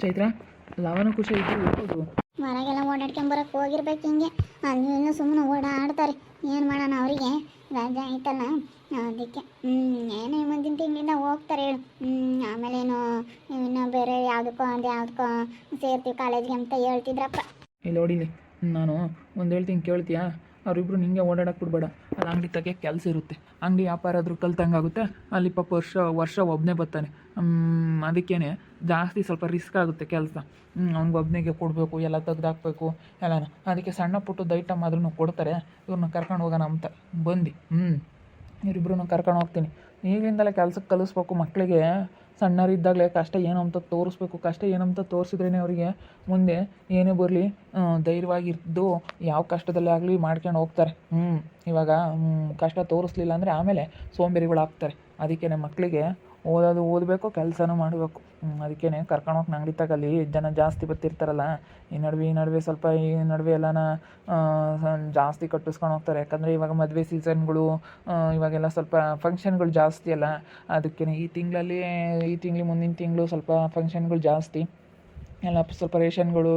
ಚೈತ್ರ ಲವನ ಖುಷಿ ಇದ್ದು ಇರ್ಬೋದು. ಹೊರಗೆಲ್ಲ ಓಡಾಡ್ಕೊಂಬರಕ್ಕೆ ಹೋಗಿರ್ಬೇಕು ಹಿಂಗೆ ಅಲ್ಲಿ ಇನ್ನೂ ಸುಮ್ಮನೆ ಓಡಾಡ್ತಾರೆ. ಏನು ಮಾಡೋಣ ಅವರಿಗೆ ರಜೆ ಆಯ್ತಲ್ಲ ಅದಕ್ಕೆ ಏನೋ ಮುಂದಿನ ತಿಂಗಳಿಂದ ಹೋಗ್ತಾರೆ ಹೇಳು. ಆಮೇಲೆ ಇನ್ನೂ ಬೇರೆ ಯಾವುದಕ್ಕೋ ಸೇರ್ತೀವಿ ಕಾಲೇಜ್ಗೆ ಅಂತ ಹೇಳ್ತಿದ್ರಪ್ಪ. ಇಲ್ಲಿ ನೋಡಿಲಿ, ನಾನು ಒಂದು ಹೇಳ್ತೀನಿ ಕೇಳ್ತೀಯಾ? ಅವರಿಬ್ರು ನಿಂಗೆ ಓಡಾಡಕ್ಕೆ ಬಿಡ್ಬೇಡ. ಅಲ್ಲಿ ಅಂಗಡಿ ತೆಗಿಯೋಕ್ಕೆ ಕೆಲಸ ಇರುತ್ತೆ, ಅಂಗಡಿ ವ್ಯಾಪಾರ ಆದರೂ ಕಲ್ತಂಗಾಗುತ್ತೆ. ಅಲ್ಲಿ ಪಾಪ ವರ್ಷ ಒಬ್ಬನೇ ಬರ್ತಾನೆ. ಅದಕ್ಕೇ ಜಾಸ್ತಿ ಸ್ವಲ್ಪ ರಿಸ್ಕ್ ಆಗುತ್ತೆ ಕೆಲಸ. ಅವ್ನಿಗೆ ಒಬ್ಬನಿಗೆ ಕೊಡಬೇಕು, ಎಲ್ಲ ತೆಗ್ದಾಕ್ಬೇಕು ಎಲ್ಲನ. ಅದಕ್ಕೆ ಸಣ್ಣ ಪುಟ್ಟದ ಐಟಮ್ ಆದ್ರೂ ಕೊಡ್ತಾರೆ. ಇವ್ರನ್ನ ಕರ್ಕೊಂಡು ಹೋಗೋಣ ಅಂತ ಬಂದು ಇವರಿಬ್ರು ಕರ್ಕೊಂಡು ಹೋಗ್ತೀನಿ. ಈಗಲಿಂದಲೇ ಕೆಲಸಕ್ಕೆ ಕಲಿಸ್ಬೇಕು ಮಕ್ಕಳಿಗೆ. ಸಣ್ಣರಿದ್ದಾಗಲೇ ಕಷ್ಟ ಏನು ಅಂತ ತೋರಿಸ್ಬೇಕು. ಕಷ್ಟ ಏನಂತ ತೋರಿಸಿದ್ರೇ ಅವರಿಗೆ ಮುಂದೆ ಏನೇ ಬರಲಿ ಧೈರ್ಯವಾಗಿದ್ದು ಯಾವ ಕಷ್ಟದಲ್ಲೇ ಆಗಲಿ ಮಾಡ್ಕೊಂಡು ಹೋಗ್ತಾರೆ. ಇವಾಗ ಕಷ್ಟ ತೋರಿಸ್ಲಿಲ್ಲ ಅಂದರೆ ಆಮೇಲೆ ಸೋಂಬೇರಿಗಳಾಗ್ತಾರೆ. ಅದಕ್ಕೇ ಮಕ್ಕಳಿಗೆ ಓದಬೇಕು, ಕೆಲಸನೂ ಮಾಡಬೇಕು. ಅದಕ್ಕೇ ಕರ್ಕೊಂಡೋಗಿ ಅಂಗಡಿ ತಗಲ್ಲಿ ಜನ ಜಾಸ್ತಿ ಬರ್ತಿರ್ತಾರಲ್ಲ. ಈ ನಡುವೆ ಸ್ವಲ್ಪ ಎಲ್ಲನ ಜಾಸ್ತಿ ಕಟ್ಟಿಸ್ಕೊಂಡು ಹೋಗ್ತಾರೆ. ಯಾಕಂದರೆ ಇವಾಗ ಮದುವೆ ಸೀಸನ್ಗಳು, ಇವಾಗೆಲ್ಲ ಸ್ವಲ್ಪ ಫಂಕ್ಷನ್ಗಳು ಜಾಸ್ತಿ ಅಲ್ಲ. ಅದಕ್ಕೇ ಈ ತಿಂಗಳು ಮುಂದಿನ ತಿಂಗಳು ಸ್ವಲ್ಪ ಫಂಕ್ಷನ್ಗಳು ಜಾಸ್ತಿ ಎಲ್ಲ. ಸ್ವಲ್ಪ ರೇಷನ್ಗಳು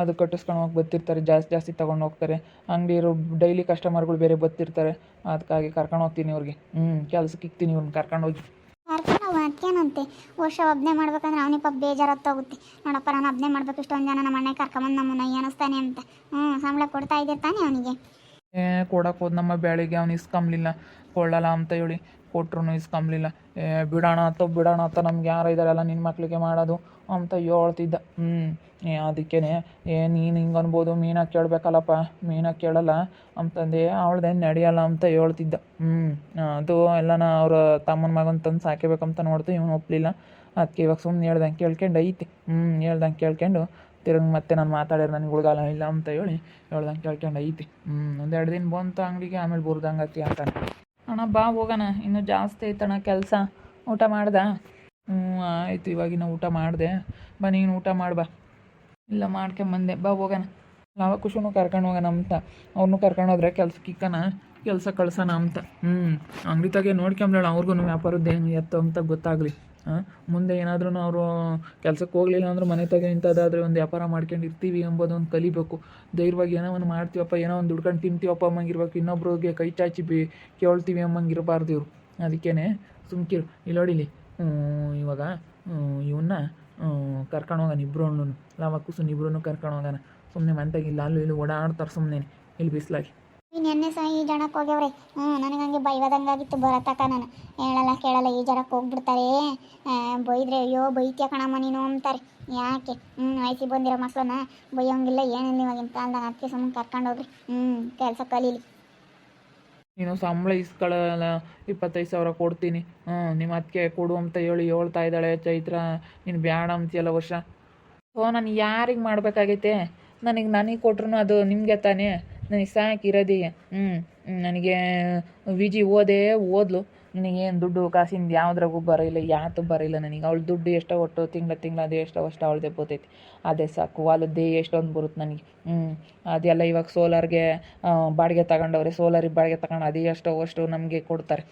ಅದು ಕಟ್ಟಿಸ್ಕೊಂಡು ಹೋಗಿ ಬರ್ತಿರ್ತಾರೆ, ಜಾಸ್ತಿ ತೊಗೊಂಡು ಹೋಗ್ತಾರೆ. ಅಂಗಡಿ ಇರೋ ಡೈಲಿ ಕಸ್ಟಮರ್ಗಳು ಬೇರೆ ಬರ್ತಿರ್ತಾರೆ. ಅದಕ್ಕಾಗಿ ಕರ್ಕೊಂಡು ಹೋಗ್ತೀನಿ ಅವ್ರಿಗೆ. ಕೆಲ್ಸಕ್ಕೆ ಇಕ್ತೀನಿ ಇವ್ರನ್ನ ಕರ್ಕೊಂಡೋಗಿ. ಅದಕ್ಕೇನಂತೆ ವರ್ಷ ಒಬ್ಬನೇ ಮಾಡ್ಬೇಕಂದ್ರೆ ಅವನಿಗೆ ಪಾಪ ಬೇಜಾರತ್ತಾಗುತ್ತೆ. ನೋಡಪ್ಪ ನಾನು ಒಬ್ಬನೇ ಮಾಡ್ಬೇಕು, ಇಷ್ಟೊಂದು ಜನ ನಮ್ಮ ಅಣ್ಣ ಕರ್ಕೊಂಬಂದು ನಮ್ಮನ್ನ ಏನಿಸ್ತಾನೆ ಅಂತ. ಸಂಬಳ ಕೊಡ್ತಾ ಇದ್ದಿರ್ತಾನೆ ಅವನಿಗೆ. ಕೊಡಕ್ಕೆ ಹೋದ್ ನಮ್ಮ ಬ್ಯಾಳಿಗೆ ಅವ್ನು ಇಸ್ಕೊಂಬ್ಲಿಲ್ಲ, ಕೊಳ್ಳಲ್ಲ ಅಂತ ಹೇಳಿ ಕೊಟ್ರು ಇಸ್ಕೊಂಬ್ಲಿಲ್ಲ. ಬಿಡೋಣ ಅಂತ ನಮ್ಗೆ ಯಾರು ಇದ್ದಾರಲ್ಲ ನಿನ್ನ ಮಕ್ಳಿಗೆ ಮಾಡೋದು ಅಂತ ಹೇಳ್ತಿದ್ದ. ಅದಕ್ಕೇ ನೀನು ಹಿಂಗೆ ಅನ್ಬೋದು, ಮೀನಾಗಿ ಕೇಳಬೇಕಲ್ಲಪ್ಪ, ಮೀನಾಗಿ ಕೇಳಲ್ಲ ಅಂತಂದು ಅವಳ್ದೇನು ನಡೆಯಲ್ಲ ಅಂತ ಹೇಳ್ತಿದ್ದ. ಅದು ಎಲ್ಲನ ಅವ್ರ ತಮ್ಮನ ಮಗನ ತಂದು ಸಾಕಬೇಕಂತ ನೋಡ್ತು, ಇವನು ಒಪ್ಪಲಿಲ್ಲ. ಅದಕ್ಕೆ ಇವಾಗ ಸುಮ್ಮನೆ ಹೇಳ್ದಂಗೆ ಕೇಳ್ಕೊಂಡು ಐತಿ. ಹೇಳ್ದಂಗೆ ಕೇಳ್ಕೊಂಡು ತಿರುಗಿ ಮತ್ತೆ ನಾನು ಮಾತಾಡಿದ್ರೆ ನನಗೆ ಉಳ್ಗಾಲ ಇಲ್ಲ ಅಂತ ಹೇಳ್ದಂಗೆ ಕೇಳ್ಕೊಂಡು ಐತಿ. 1-2 ದಿನ ಬಂತು ಅಂಗಡಿಗೆ, ಆಮೇಲೆ ಬುರ್ದಂಗೆ ಆತಿ ಅಂತಾನೆ. ಅಣ್ಣ ಬಾ ಹೋಗೋಣ, ಇನ್ನೂ ಜಾಸ್ತಿ ಐತಣ್ಣ ಕೆಲಸ. ಊಟ ಮಾಡ್ದ? ಆಯಿತು, ಇವಾಗಿನ ಊಟ ಮಾಡಿದೆ. ಬಾ ನೀನು ಊಟ ಮಾಡ್ಬಾ. ಇಲ್ಲ ಮಾಡ್ಕೊಂಬಂದೆ, ಬಾ ಹೋಗೋಣ. ನಾವು ಖುಷಿನೂ ಕರ್ಕೊಂಡು ಹೋಗೋಣ ಅಂತ. ಅವ್ರನ್ನೂ ಕರ್ಕೊಂಡು ಹೋದ್ರೆ ಕೆಲಸ ಕಳ್ಸೋಣ ಅಂತ. ಅಂಗಡಿ ತಾಗೆ ನೋಡ್ಕೊಂಬೇಡ, ಅವ್ರಿಗೂ ವ್ಯಾಪಾರದ್ದೇನು ಎತ್ತು ಅಂತ ಗೊತ್ತಾಗಲಿ. ಮುಂದೆ ಏನಾದ್ರೂ ಅವರು ಕೆಲಸಕ್ಕೆ ಹೋಗಲಿಲ್ಲ ಅಂದ್ರೆ ಮನೆ ತಗೆ ಇಂಥದ್ದಾದರೆ ಒಂದು ವ್ಯಾಪಾರ ಮಾಡ್ಕೊಂಡು ಇರ್ತೀವಿ ಎಂಬುದೊಂದು ಕಲಿಬೇಕು. ಧೈರ್ಯವಾಗಿ ಏನೋ ಒಂದು ಮಾಡ್ತೀವಪ್ಪ, ಏನೋ ಒಂದು ದುಡ್ಕೊಂಡು ತಿಂತೀವಪ್ಪ ಅಮ್ಮಂಗಿರ್ಬೇಕು. ಇನ್ನೊಬ್ರಿಗೆ ಕೈ ಚಾಚಿ ಕೇಳ್ತೀವಿ ಅಮ್ಮಂಗಿರಬಾರ್ದು ಇವರು. ಅದಕ್ಕೇ ಸುಮ್ಕಿರು. ಇಲ್ಲಿ ನೋಡಿಲಿ, ಇವಾಗ ಇವನ್ನ ಕರ್ಕೊಂಡು ಹೋಗೋಣ ಇಬ್ಬರು. ಲಾವ ಕುಸುನ್ ಇಬ್ಬರೂ ಕರ್ಕೊಂಡು ಹೋಗೋಣ. ಸುಮ್ಮನೆ ಮಂತಾಗಿಲ್ಲ ಅಲ್ಲೂ ಇಲ್ಲಿ ಓಡಾಡ್ತಾರೆ ಸುಮ್ಮನೆ ಇಲ್ಲಿ ಬಿಸಿಲಾಗಿ. ನೆನ್ನೆ ಸಹ ಈ ಜಡಕ್ಕೆ ಹೋಗ್ಯವ್ರೆ. ನನಗಂಗೆ ಬೈವದಂಗಾಗಿತ್ತು ಬರತಕ್ಕ. ನಾನು ಹೇಳಲ್ಲ ಕೇಳಲ್ಲ ಈ ಜಡಕ್ಕೆ ಹೋಗ್ಬಿಡ್ತಾರೆ. ಬೈದ್ರೆ ಅಯ್ಯೋ ಬೈತ್ಯ ಕಣಮ್ಮ ನೀನು ಅಂತಾರೆ. ಯಾಕೆ ವಯಸ್ಸಿಗೆ ಬಂದಿರೋ ಮಕ್ಕಳನ್ನ ಬೈಯೋಂಗಿಲ್ಲ ಏನಿಲ್ಲ ಇವಾಗಿನ ಕಾಲದಾಗ. ಅದಕ್ಕೆ ಸುಮ್ಮನೆ ಕರ್ಕೊಂಡೋಗ್ರಿ, ಕೆಲಸ ಕಲೀಲಿ. ನೀನು ಸಂಬಳ ಇಸ್ಕೊಳ್ಳಲ್ಲ, 25,000 ಕೊಡ್ತೀನಿ, ನಿಮ್ಮ ಅದಕ್ಕೆ ಕೊಡು ಅಂತ ಹೇಳ್ತಾ ಇದ್ದಾಳೆ ಚೈತ್ರ. ನೀನು ಬ್ಯಾಡ ಅಂತೀಯಲ್ಲ ವರ್ಷ. ನಾನು ಯಾರಿಗೆ ಮಾಡಬೇಕಾಗೈತೆ? ನನಗೆ ಕೊಟ್ರು ಅದು ನಿಮಗೆ ತಾನೇ. ನನಗೆ ಸಾಕಿರೋದೇ. ನನಗೆ ವಿಜಿ ಓದ್ಲು. ನನಗೇನು ದುಡ್ಡು ಕಾಸಿಂದ ಯಾವುದ್ರಾಗೂ ಬರೋಲ್ಲ, ಯಾತು ಬರೋಲ್ಲ ನನಗೆ. ಅವಳು ದುಡ್ಡು ಎಷ್ಟೋ ಒಟ್ಟು ತಿಂಗಳ ಅದೇ ಎಷ್ಟೋ ಅವಳದೇ ಬರ್ತೈತಿ. ಅದೇ ಸಾಕು. ಹೊಲದ್ದೇ ಎಷ್ಟೊಂದು ಬರುತ್ತೆ ನನಗೆ. ಅದೆಲ್ಲ ಇವಾಗ ಸೋಲಾರ್ಗೆ ಬಾಡಿಗೆ ತಗೊಂಡವ್ರೆ. ಸೋಲಾರಿಗೆ ಬಾಡಿಗೆ ತಗೊಂಡು ಅದೇ ಅಷ್ಟು ನಮಗೆ ಕೊಡ್ತಾರೆ.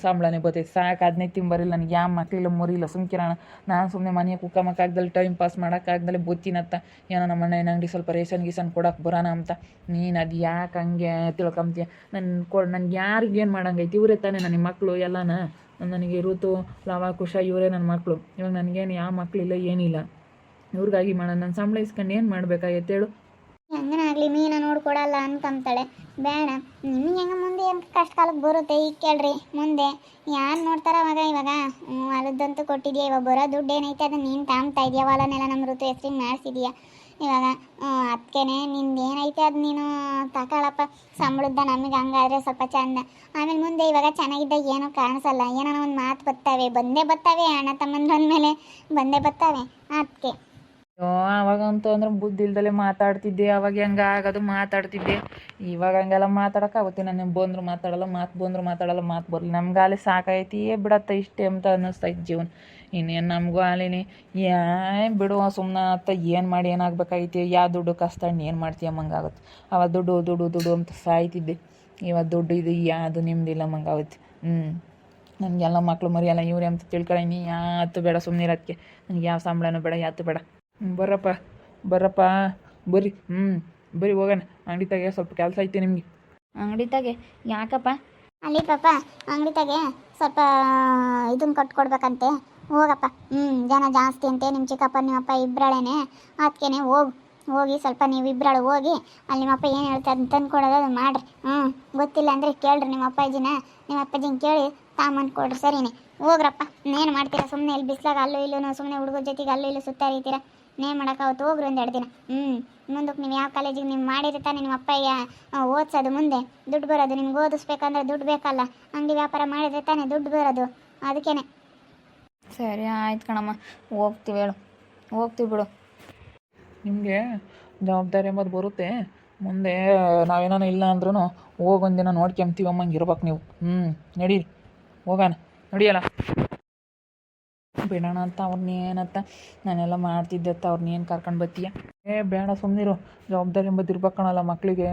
ಸಂಬಳನೇ ಬರ್ತೈತಿ. ಸಾಕು. 15 ತಿಂಬರಿಲ್ಲ ನನಗೆ. ಯಾವ ಮಕ್ಕಳಿಲ್ಲ ಮುರಿಲ್ಲ. ಸುಮ್ಕಿರೋಣ. ನಾನು ಸುಮ್ಮನೆ ಮನೆಗೆ ಕುಕ್ಕಮಕ್ಕಾಗ್ದಲ್ಲಿ ಟೈಮ್ ಪಾಸ್ ಮಾಡೋಕ್ಕಾಗ್ದಲ್ಲೇ ಬುತ್ತಿನತ್ತ ಏನೋ ನಮ್ಮ ಅಣ್ಣ ಅಂಗಡಿ ಸ್ವಲ್ಪ ರೇಷನ್ ಗೀಸನ್ ಕೊಡೋಕೆ ಬರೋಣ ಅಂತ. ನೀನು ಅದು ಯಾಕೆ ಹಂಗೆ ತಿಳ್ಕೊಂತೀಯ? ನನ್ಗೆ ಯಾರಿಗೇನು ಮಾಡಂಗೈತಿ? ಇವರೇ ತಾನೇ ನನ್ನ ಮಕ್ಕಳು ಎಲ್ಲನ. ನನಗೆ ಋತು, ಲವ, ಕುಶ ಇವರೇ ನನ್ನ ಮಕ್ಕಳು. ಇವಾಗ ನನಗೇನು ಯಾವ ಮಕ್ಕಳಿಲ್ಲ, ಏನಿಲ್ಲ. ಇವ್ರಿಗಾಗಿ ಮಾಡೋಣ. ನನ್ನ ಸಂಬಳ ಇಸ್ಕೊಂಡು ಏನು ಮಾಡಬೇಕಾಗೈತೆ ಹೇಳು? ಹೆಂಗನಾಗಲಿ ಮೀನ ನೋಡ್ಕೊಡಲ್ಲ ಅನ್ಕೊಂತಾಳೆ. ಬೇಡ, ನಿಮ್ಗೆ ಹೆಂಗೆ ಮುಂದೆ ಹೆಂಗೆ ಕಷ್ಟ ಕಾಲಕ್ಕೆ ಬರುತ್ತೆ. ಈಗ ಕೇಳ್ರಿ ಮುಂದೆ ಯಾರು ನೋಡ್ತಾರ ಇವಾಗ ಹೊಲದಂತೂ ಕೊಟ್ಟಿದ್ಯಾ. ಇವಾಗ ಬರೋ ದುಡ್ಡು ಏನೈತೆ ಅದನ್ನು ನೀನು ತಾಮ್ತಾ ಇದೆಯಾ? ಹೊಲನೆಲ್ಲ ನಮ್ಮ ಋತು ಹೆಸ್ರಿಗೆ ಮಾಡಿಸಿದ್ಯಾ ಇವಾಗ. ಅದಕ್ಕೇನೆ ನಿಂದು ಏನೈತೆ ಅದು ನೀನು ತಗೊಳಪ್ಪ. ಸಂಬಳದ ನಮಗೆ ಹಂಗಾದ್ರೆ ಸ್ವಲ್ಪ ಚಂದ. ಆಮೇಲೆ ಮುಂದೆ ಇವಾಗ ಚೆನ್ನಾಗಿದ್ದಾಗ ಏನೋ ಕಾಣಿಸಲ್ಲ. ಏನೋ ಒಂದು ಮಾತು ಬಂದೇ ಬರ್ತವೆ ಅಣ್ಣ ತಮ್ಮಂದ್ರ ಅಂದಮೇಲೆ ಬಂದೇ ಬರ್ತವೆ. ಅದಕ್ಕೆ ಅವಾಗಂತೂ ಅಂದ್ರೆ ಬುದ್ಧಿ ಇಲ್ದಲೆ ಮಾತಾಡ್ತಿದ್ದೆ. ಅವಾಗ ಹೆಂಗೆ ಆಗೋದು ಮಾತಾಡ್ತಿದ್ದೆ. ಇವಾಗ ಹಂಗೆಲ್ಲ ಮಾತಾಡೋಕ್ಕಾಗುತ್ತೆ? ನನಗೆ ಬಂದ್ರು ಮಾತಾಡಲ್ಲ, ಮಾತು ಬರಲಿ. ನಮ್ಗೆ ಅಲ್ಲಿ ಸಾಕೈತಿ ಬಿಡತ್ತ ಇಷ್ಟೇ ಅಂತ ಅನ್ನಿಸ್ತೈತಿ ಜೀವನ. ಇನ್ನೇನು ನಮಗೂ ಅಲ್ಲಿನಿ ಬಿಡುವ ಸುಮ್ಮನೆ ಅಂತ ಏನು ಮಾಡಿ ಏನಾಗಬೇಕಾಗೈತಿ? ಯಾವ ದುಡ್ಡು ಕಷ್ಟ ಏನು ಮಾಡ್ತೀಯ ಮಂಗಾಗುತ್ತೆ. ಅವಾಗ ದುಡ್ಡು ಅಂತ ಸಾಯ್ತಿದ್ದೆ. ಇವಾಗ ದುಡ್ಡು ಇದು ಯಾವುದು ನಿಮ್ದಿಲ್ಲ ಮಂಗಾಗುತ್ತೆ. ನನಗೆಲ್ಲ ಮಕ್ಳು ಮರಿಯಲ್ಲ ಇವ್ರೆ ಅಂತ ತಿಳ್ಕೊಳ್ಳಿ ನೀ ಯಾತು ಬೇಡ ಸುಮ್ಮನಿರೋದಕ್ಕೆ ನನಗೆ ಯಾವ ಸಂಬಳನೂ ಬೇಡ ಯಾತು ಬೇಡ ಬರ್ರಪ್ಪ ಬರ್ರಪ್ಪ ಬರ್ರಿ ಬರ್ರಿ ಹೋಗೋಣ ಅಂಗಡಿ ತೆಗೆ ಸ್ವಲ್ಪ ಕೆಲಸ ಐತೆ ನಿಮಗೆ. ಅಂಗಡಿ ತಾಗೆ ಯಾಕಪ್ಪ? ಅಲ್ಲಿ ಪಾಪ ಅಂಗಡಿ ತಾಗೆ ಸ್ವಲ್ಪ ಇದನ್ನ ಕೊಟ್ಕೊಡ್ಬೇಕಂತೆ. ಹೋಗಪ್ಪ. ಜನ ಜಾಸ್ತಿ ಅಂತೆ, ನಿಮ್ಮ ಚಿಕ್ಕಪ್ಪ ನಿಮ್ಮಪ್ಪ ಇಬ್ಬರಳೇನೆ, ಅದಕ್ಕೇನೆ ಹೋಗಿ ಸ್ವಲ್ಪ ನೀವು ಇಬ್ಬರಳು ಹೋಗಿ ಅಲ್ಲಿ ನಿಮ್ಮಪ್ಪ ಏನು ಹೇಳ್ತಾರೆ ಅಂತ ತಂದ್ಕೊಡೋದು ಅದು ಮಾಡಿರಿ. ಗೊತ್ತಿಲ್ಲ ಅಂದರೆ ಕೇಳ್ರಿ ನಿಮ್ಮ ಅಪ್ಪಾಜಿನ ಕೇಳಿ ತಾಂಬಂದು ಕೊಡ್ರಿ. ಸರಿನೇ ಹೋಗ್ರಪ್ಪ. ಇನ್ನೇನು ಮಾಡ್ತೀರಾ ಸುಮ್ಮನೆ ಇಲ್ಲಿ ಬಿಸ್ಲಾಗ ಅಲ್ಲೂ ಇಲ್ಲೂ ಸುಮ್ಮನೆ ಹುಡುಗರ ಜೊತೆಗೆ ಅಲ್ಲೂ ಇಲ್ಲೂ ಸುತ್ತಾರಿತೀರಾ. ನೇನು ಮಾಡೋಕ್ಕಾವತ್ತು ಹೋಗ್ರಿ ಒಂದು 2 ದಿನ. ಮುಂದಕ್ಕೆ ನೀವು ಯಾವ ಕಾಲೇಜಿಗೆ ನೀವು ಮಾಡಿರ್ತಾನೆ ನಿಮ್ಮ ಅಪ್ಪಯ್ಯ ಓದಿಸೋದು, ಮುಂದೆ ದುಡ್ಡು ಬರೋದು. ನಿಮ್ಗೆ ಓದಿಸ್ಬೇಕಂದ್ರೆ ದುಡ್ಡು ಬೇಕಲ್ಲ, ಅಂಗಡಿ ವ್ಯಾಪಾರ ಮಾಡಿದ್ರೆ ತಾನೇ ದುಡ್ಡು ಬರೋದು. ಅದಕ್ಕೇನೆ. ಸರಿ ಆಯ್ತು ಕಣಮ್ಮ, ಹೋಗ್ತೀವಿ ಹೇಳು, ಹೋಗ್ತೀವಿ ಬಿಡು. ನಿಮಗೆ ಜವಾಬ್ದಾರಿ ಎಂಬುದು ಬರುತ್ತೆ ಮುಂದೆ. ನಾವೇನಾನ ಇಲ್ಲ ಅಂದ್ರೂ ಹೋಗೊಂದಿನ ನೋಡ್ಕೊಂತೀವಮ್ಮಂಗೆ ಇರ್ಬೇಕು ನೀವು. ನಡೀರಿ ಹೋಗೋಣ, ನಡಿಯಲ್ಲ ಬಿಡೋಣ ಅಂತ ಅವ್ರನ್ನೇನತ್ತ ನಾನೆಲ್ಲ ಮಾಡ್ತಿದ್ದತ್ತ ಅವ್ರನ್ನೇನು ಕರ್ಕೊಂಡು ಬರ್ತೀಯ? ಬೇಡ ಸುಮ್ಮನಿರು. ಜವಾಬ್ದಾರಿ ಎಂಬುದು ಇರ್ಬೇಕಣಲ್ಲ ಮಕ್ಕಳಿಗೆ.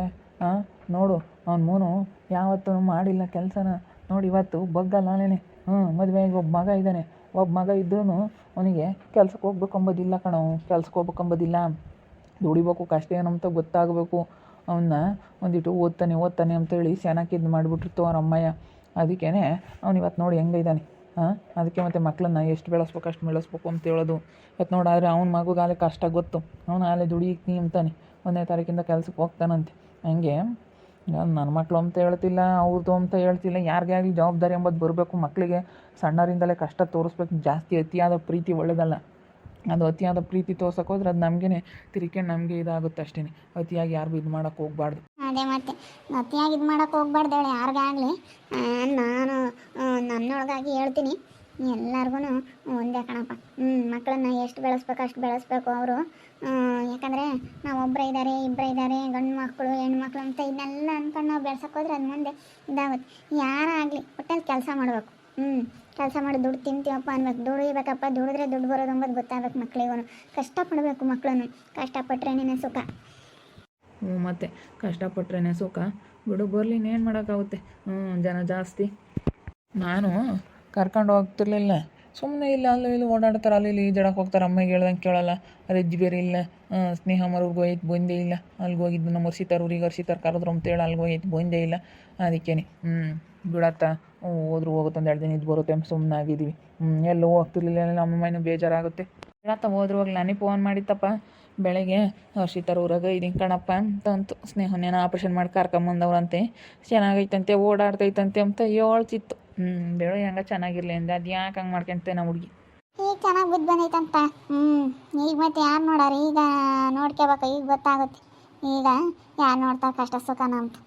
ನೋಡು ಅವ್ನ ಮೂನು ಯಾವತ್ತೂ ಮಾಡಿಲ್ಲ ಕೆಲಸನ. ನೋಡಿ ಇವತ್ತು ಬಗ್ಗಲ್ಲ ನಾನೇನೆ. ಮದುವೆಗೆ ಒಬ್ಬ ಮಗ ಇದ್ದಾನೆ. ಒಬ್ಬ ಮಗ ಇದ್ರೂ ಅವನಿಗೆ ಕೆಲ್ಸಕ್ಕೆ ಹೋಗ್ಬೇಕಂಬೋದಿಲ್ಲ ಕಣೋ. ಕೆಲ್ಸಕ್ಕೆ ಹೋಗ್ಬೇಕಂಬೋದಿಲ್ಲ, ದುಡಿಬೇಕು, ಕಷ್ಟ ಏನಂತ ಗೊತ್ತಾಗಬೇಕು. ಅವನ್ನ ಒಂದಿಟ್ಟು ಓದ್ತಾನೆ ಅಂತೇಳಿ ಚೆನ್ನಾಗಿದ್ದು ಮಾಡಿಬಿಟ್ಟಿರ್ತು ಅವ್ರ ಅಮ್ಮಯ್ಯ. ಅದಕ್ಕೇ ಅವ್ನು ಇವತ್ತು ನೋಡಿ ಹೆಂಗಿದ್ದಾನೆ. ಅದಕ್ಕೆ ಮತ್ತು ಮಕ್ಕಳನ್ನ ಎಷ್ಟು ಬೆಳೆಸ್ಬೇಕು ಅಷ್ಟು ಬೆಳೆಸ್ಬೇಕು ಅಂತ ಹೇಳೋದು. ಇವತ್ತು ನೋಡಾದರೆ ಅವ್ನ ಮಗುಗಾಲೆ ಕಷ್ಟ ಗೊತ್ತು. ಅವನು ಆಲೆ ದುಡಿಯಕ್ಕೆ ಅಂತಾನೆ 1ನೇ ತಾರೀಕಿಂದ ಕೆಲ್ಸಕ್ಕೆ ಹೋಗ್ತಾನಂತೆ. ಹಂಗೆ ನನ್ನ ಮಕ್ಕಳು ಅಂತ ಹೇಳ್ತಿಲ್ಲ, ಅವ್ರದ್ದು ಅಂತ ಹೇಳ್ತಿಲ್ಲ. ಯಾರಿಗೇ ಆಗಲಿ ಜವಾಬ್ದಾರಿ ಎಂಬುದು ಬರಬೇಕು ಮಕ್ಕಳಿಗೆ. ಸಣ್ಣರಿಂದಲೇ ಕಷ್ಟ ತೋರಿಸ್ಬೇಕು. ಜಾಸ್ತಿ ಅತಿಯಾದ ಪ್ರೀತಿ ಒಳ್ಳೆಯದಲ್ಲ. ಅದು ಅತಿಯಾದ ಪ್ರೀತಿ ತೋರ್ಸೋಕೆ ಹೋದ್ರೆ ಅದು ನಮಗೇ ತಿರ್ಕೊಂಡು ನಮಗೆ ಇದಾಗುತ್ತೆ ಅಷ್ಟೇ. ಅತಿಯಾಗಿ ಯಾರಿಗೂ ಇದು ಮಾಡೋಕ್ಕೆ ಹೋಗ್ಬಾರ್ದು. ಅದೇ ಮತ್ತೆ ಅತಿಯಾಗಿ ಇದು ಮಾಡೋಕೆ ಹೋಗ್ಬಾರ್ದು ಹೇಳಿ ಯಾರಿಗಾಗಲಿ. ನಾನು ನನ್ನೊಳಗಾಗಿ ಹೇಳ್ತೀನಿ, ಎಲ್ಲರಿಗೂ ಒಂದೇ ಕಣಪ್ಪ. ಮಕ್ಕಳನ್ನ ಎಷ್ಟು ಬೆಳೆಸ್ಬೇಕು ಅಷ್ಟು ಬೆಳೆಸ್ಬೇಕು ಅವರು. ಯಾಕಂದರೆ ನಾವು ಇಬ್ಬರೇ ಇದ್ದಾರೆ, ಗಂಡು ಮಕ್ಕಳು ಹೆಣ್ಮಕ್ಳು ಅಂತ ಇದನ್ನೆಲ್ಲ ಅಂದ್ಕೊಂಡು ನಾವು ಬೆಳ್ಸೋಕೆ ಹೋದ್ರೆ ಅದು ಮುಂದೆ ಇದಾಗುತ್ತೆ. ಯಾರಾಗಲಿ ಒಟ್ಟಲ್ಲಿ ಕೆಲಸ ಮಾಡಬೇಕು. ಕೆಲಸ ಮಾಡಿ ದುಡ್ಡು ತಿಂತೀವಪ್ಪ ಅನ್ಬೇಕು. ದುಡಿಬೇಕಪ್ಪ, ದುಡಿದ್ರೆ ದುಡ್ಡು ಬರೋದು ಅಂಬೋದು ಗೊತ್ತಾಗಬೇಕು ಮಕ್ಕಳಿಗೂ. ಕಷ್ಟಪಡಬೇಕು ಮಕ್ಕಳನ್ನು. ಕಷ್ಟಪಟ್ರೇನೇ ಸುಖ. ಮತ್ತು ಕಷ್ಟಪಟ್ರೇ ಸುಖ. ಬಿಡು ಬರಲಿ, ಇನ್ನೇನು ಮಾಡೋಕ್ಕಾಗುತ್ತೆ. ಜನ ಜಾಸ್ತಿ. ನಾನು ಕರ್ಕೊಂಡು ಹೋಗ್ತಿರ್ಲಿಲ್ಲ. ಸುಮ್ಮನೆ ಇಲ್ಲ ಅಲ್ಲೂ ಇಲ್ಲಿ ಓಡಾಡ್ತಾರೆ, ಅಲ್ಲಿ ಇಲ್ಲಿ ಈಜಾಡಕ್ಕೆ ಹೋಗ್ತಾರೆ. ಅಮ್ಮಗೆ ಹೇಳ್ದಂಗೆ ಕೇಳಲ್ಲ. ರಜ್ಜಿ ಬೇರೆ ಇಲ್ಲ. ಸ್ನೇಹ ಮರವ್ರಿಗೆ ಹೋಯ್ತು ಬಂದೇ ಇಲ್ಲ. ಅಲ್ಲಿಗೆ ಹೋಗಿದ್ದು ನಮ್ಮ ಊರಿಗೆ ಕರೆದ್ರು ಅಂತೇಳಿ ಅಲ್ಲಿಗೆ ಹೋಯ್ತು ಬಂದೇ ಇಲ್ಲ. ಅದಕ್ಕೇನೆ ಬಿಡತ್ತ ಹೋದ್ರು ಹೋಗುತ್ತೆ, 1-2 ದಿನ ಇದು ಬರುತ್ತೆ ಸುಮ್ಮನೆ ಆಗಿದ್ದೀವಿ. ಎಲ್ಲೂ ಹೋಗ್ತಿರ್ಲಿಲ್ಲ. ನಮ್ಮ ಅಮ್ಮನೂ ಬೇಜಾರಾಗುತ್ತೆ. ಬಿಡತ್ತ ಹೋದ್ರು ಹೋಗ್ಲಿ. ನನಗೆ ಫೋನ್ ಮಾಡಿತ್ತಪ್ಪ ಬೆಳಗ್ಗೆ, ಊರಾಗ ಇದೀನಿ ಕಣಪ್ಪ ಅಂತಂತು. ಸ್ನೇಹನೇನೋ ಆಪ್ರೇಷನ್ ಮಾಡಿ ಕರ್ಕೊಂಬಂದವ್ರಂತೆ, ಚೆನ್ನಾಗೈತಂತೆ, ಓಡಾಡ್ತೈತಂತೆ ಅಂತ ಹೇಳ್ತಿತ್ತು. ಬೇಡ ಹೆಂಗೆ ಚೆನ್ನಾಗಿರ್ಲಿ ಅಂದೆ. ಅದು ಯಾಕೆ ಹಂಗೆ ಮಾಡ್ಕೊಂತೆ ನಾವು ಹುಡುಗಿ. ಈಗ ಚೆನ್ನಾಗಿ ಬುದ್ಧಿ ಬಂದೈತಂತ. ಈಗ ಮತ್ತೆ ಯಾರು ನೋಡಾರಿ? ಈಗ ನೋಡ್ಕೋಬೇಕು, ಈಗ ಗೊತ್ತಾಗುತ್ತೆ. ಈಗ ಯಾರು ನೋಡ್ತಾರೆ ಕಷ್ಟ ಸುಖನ ಅಂತ.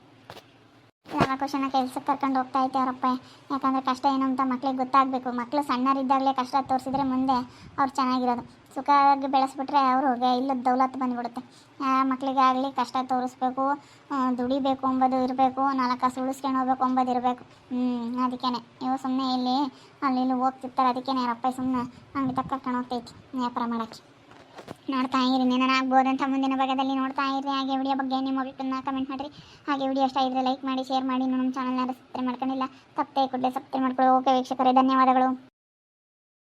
ಎಲ್ಲ ಖುಷಿನ ಕೆಲ್ಸಕ್ಕೆ ಕರ್ಕೊಂಡು ಹೋಗ್ತಾ ಐತೆ ಅವರಪ್ಪ. ಯಾಕಂದರೆ ಕಷ್ಟ ಏನು ಅಂತ ಮಕ್ಳಿಗೆ ಗೊತ್ತಾಗಬೇಕು. ಮಕ್ಕಳು ಸಣ್ಣರಿದ್ದಾಗಲೇ ಕಷ್ಟ ತೋರಿಸಿದ್ರೆ ಮುಂದೆ ಅವ್ರು ಚೆನ್ನಾಗಿರೋದು. ಸುಖವಾಗಿ ಬೆಳೆಸ್ಬಿಟ್ರೆ ಅವ್ರಿಗೆ ಇಲ್ಲದ ದೌಲತ್ತು ಬಂದುಬಿಡುತ್ತೆ. ಮಕ್ಕಳಿಗಾಗಲಿ ಕಷ್ಟ ತೋರಿಸ್ಬೇಕು, ದುಡಿಬೇಕು ಅಂಬೋದು ಇರಬೇಕು, 4 ಕಾಸು ಉಳಿಸ್ಕೊಂಡು ಹೋಗ್ಬೇಕು ಅಂಬೋದು ಇರಬೇಕು. ಅದಕ್ಕೇ ಇವು ಸುಮ್ಮನೆ ಇಲ್ಲಿ ಅಲ್ಲಿ ಹೋಗ್ತಿರ್ತಾರೆ. ಅದಕ್ಕೇ ಅವರಪ್ಪ ಸುಮ್ಮನೆ ಅಂಗಡಿ ತಕ್ಕ ಕರ್ಕೊಂಡು ಹೋಗ್ತೈತಿ ವ್ಯಾಪಾರ ಮಾಡೋಕ್ಕೆ. ನೋಡ್ತಾ ಇರಿ, ಏನಾರು ಆಗ್ಬೋದಂತ ಮುಂದಿನ ಭಾಗದಲ್ಲಿ ನೋಡ್ತಾ ಇರಿ. ಹಾಗೆ ವಿಡಿಯೋ ಬಗ್ಗೆ ನಿಮ್ಮ ಅಭಿಪ್ರಾಯನ ಕಮೆಂಟ್ ಮಾಡಿರಿ. ಹಾಗೆ ವಿಡಿಯೋ ಇಷ್ಟ ಇದ್ದರೆ ಲೈಕ್ ಮಾಡಿ, ಶೇರ್ ಮಾಡಿ. ನಮ್ಮ ಚಾನಲ್ನ ಸಬ್ಸ್ಕ್ರೈಬ್ ಮಾಡ್ಕೊಂಡಿಲ್ಲ ತಪ್ಪೇ ಕೂಡಲೇ ಸಬ್ಸ್ಕ್ರೈಬ್ ಮಾಡ್ಕೊಳ್ಳಿ. ಓಕೆ ವೀಕ್ಷಕರೇ, ಧನ್ಯವಾದಗಳು.